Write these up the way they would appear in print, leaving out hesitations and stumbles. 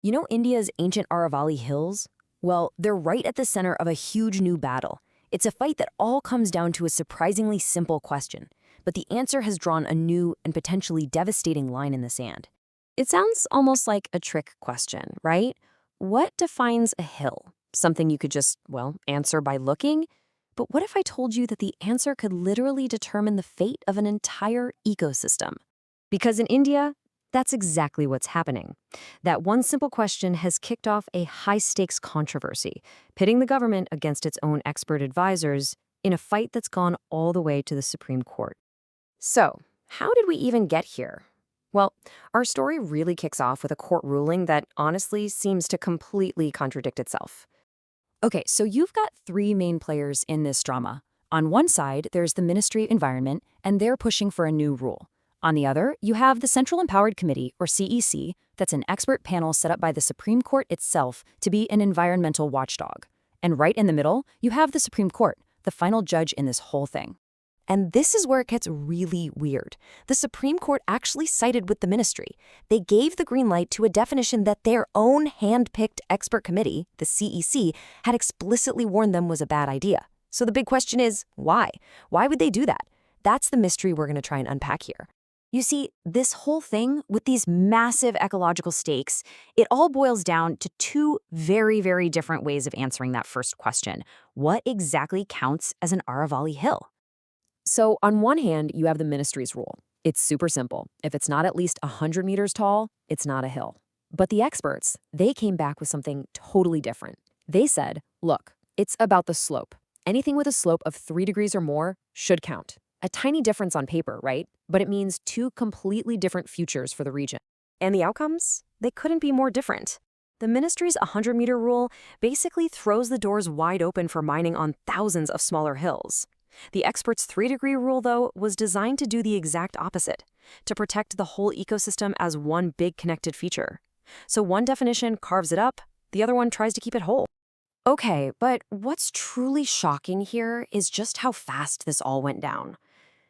You know India's ancient Aravalli Hills? Well, they're right at the center of a huge new battle. It's a fight that all comes down to a surprisingly simple question, but the answer has drawn a new and potentially devastating line in the sand. It sounds almost like a trick question, right? What defines a hill? Something you could just, answer by looking? But what if I told you that the answer could literally determine the fate of an entire ecosystem? Because in India, that's exactly what's happening. That one simple question has kicked off a high-stakes controversy, pitting the government against its own expert advisors in a fight that's gone all the way to the Supreme Court. So, how did we even get here? Well, our story really kicks off with a court ruling that honestly seems to completely contradict itself. Okay, so you've got three main players in this drama. On one side, there's the Ministry of Environment, and they're pushing for a new rule. On the other, you have the Central Empowered Committee, or CEC, that's an expert panel set up by the Supreme Court itself to be an environmental watchdog. And right in the middle, you have the Supreme Court, the final judge in this whole thing. And this is where it gets really weird. The Supreme Court actually sided with the ministry. They gave the green light to a definition that their own hand-picked expert committee, the CEC, had explicitly warned them was a bad idea. So the big question is, why? Why would they do that? That's the mystery we're going to try and unpack here. You see, this whole thing with these massive ecological stakes, it all boils down to two very, very different ways of answering that first question. What exactly counts as an Aravalli Hill? So on one hand, you have the ministry's rule. It's super simple. If it's not at least 100 meters tall, it's not a hill. But the experts, they came back with something totally different. They said, look, it's about the slope. Anything with a slope of 3 degrees or more should count. A tiny difference on paper, right? But it means two completely different futures for the region. And the outcomes? They couldn't be more different. The ministry's 100-meter rule basically throws the doors wide open for mining on thousands of smaller hills. The experts' 3-degree rule, though, was designed to do the exact opposite, to protect the whole ecosystem as one big connected feature. So one definition carves it up, the other one tries to keep it whole. Okay, but what's truly shocking here is just how fast this all went down.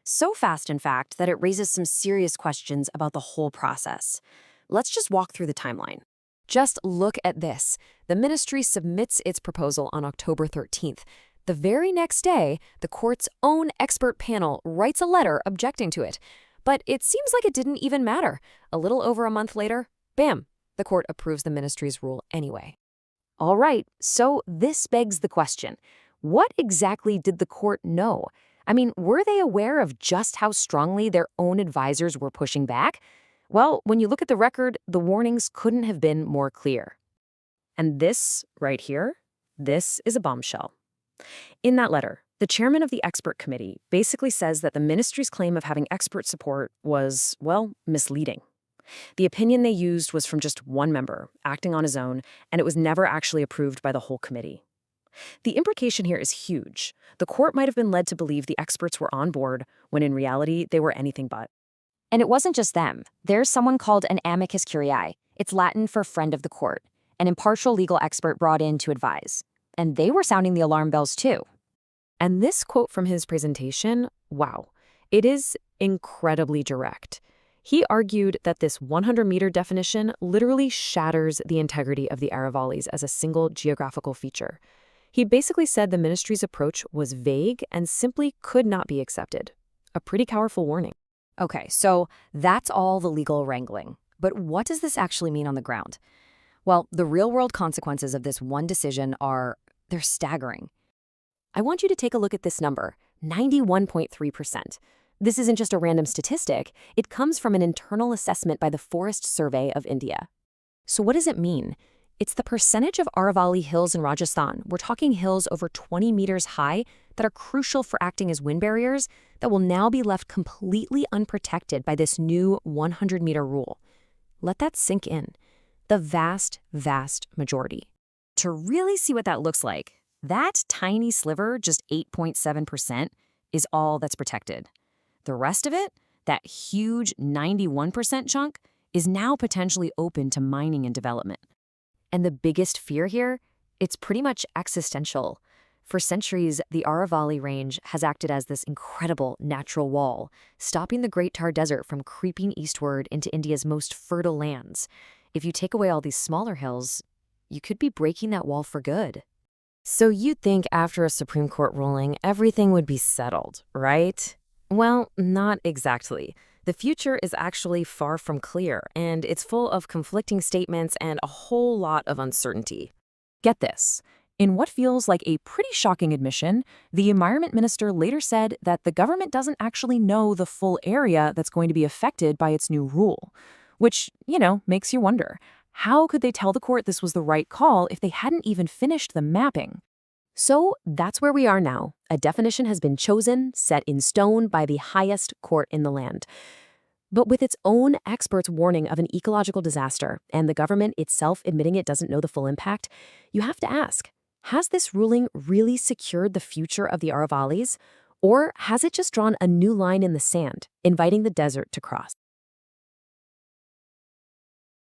So fast, in fact, that it raises some serious questions about the whole process. Let's just walk through the timeline. Just look at this. The ministry submits its proposal on October 13th. The very next day, the court's own expert panel writes a letter objecting to it. But it seems like it didn't even matter. A little over a month later, bam, the court approves the ministry's rule anyway. All right, so this begs the question. What exactly did the court know? I mean, were they aware of just how strongly their own advisors were pushing back? Well, when you look at the record, the warnings couldn't have been more clear. And this, right here, this is a bombshell. In that letter, the chairman of the expert committee basically says that the ministry's claim of having expert support was, misleading. The opinion they used was from just one member, acting on his own, and it was never actually approved by the whole committee. The implication here is huge. The court might have been led to believe the experts were on board, when in reality, they were anything but. And it wasn't just them. There's someone called an amicus curiae. It's Latin for friend of the court, an impartial legal expert brought in to advise. And they were sounding the alarm bells too. And this quote from his presentation, wow, it is incredibly direct. He argued that this 100-meter definition literally shatters the integrity of the Aravallis as a single geographical feature. He basically said the ministry's approach was vague and simply could not be accepted. A pretty powerful warning. Okay, so that's all the legal wrangling. But what does this actually mean on the ground? Well, the real-world consequences of this one decision they're staggering. I want you to take a look at this number, 91.3%. This isn't just a random statistic. It comes from an internal assessment by the Forest Survey of India. So what does it mean? It's the percentage of Aravalli hills in Rajasthan. We're talking hills over 20 meters high that are crucial for acting as wind barriers that will now be left completely unprotected by this new 100-meter rule. Let that sink in. The vast, vast majority. To really see what that looks like, that tiny sliver, just 8.7%, is all that's protected. The rest of it, that huge 91% chunk, is now potentially open to mining and development. And the biggest fear here, it's pretty much existential. For centuries, the Aravalli Range has acted as this incredible natural wall, stopping the Great Thar Desert from creeping eastward into India's most fertile lands. If you take away all these smaller hills, you could be breaking that wall for good. So you'd think after a Supreme Court ruling, everything would be settled, right? Well, not exactly. The future is actually far from clear, and it's full of conflicting statements and a whole lot of uncertainty. Get this. In what feels like a pretty shocking admission, the Environment Minister later said that the government doesn't actually know the full area that's going to be affected by its new rule. Which, makes you wonder, how could they tell the court this was the right call if they hadn't even finished the mapping? So that's where we are now. A definition has been chosen, set in stone by the highest court in the land. But with its own experts' warning of an ecological disaster and the government itself admitting it doesn't know the full impact, you have to ask, has this ruling really secured the future of the Aravallis? Or has it just drawn a new line in the sand, inviting the desert to cross?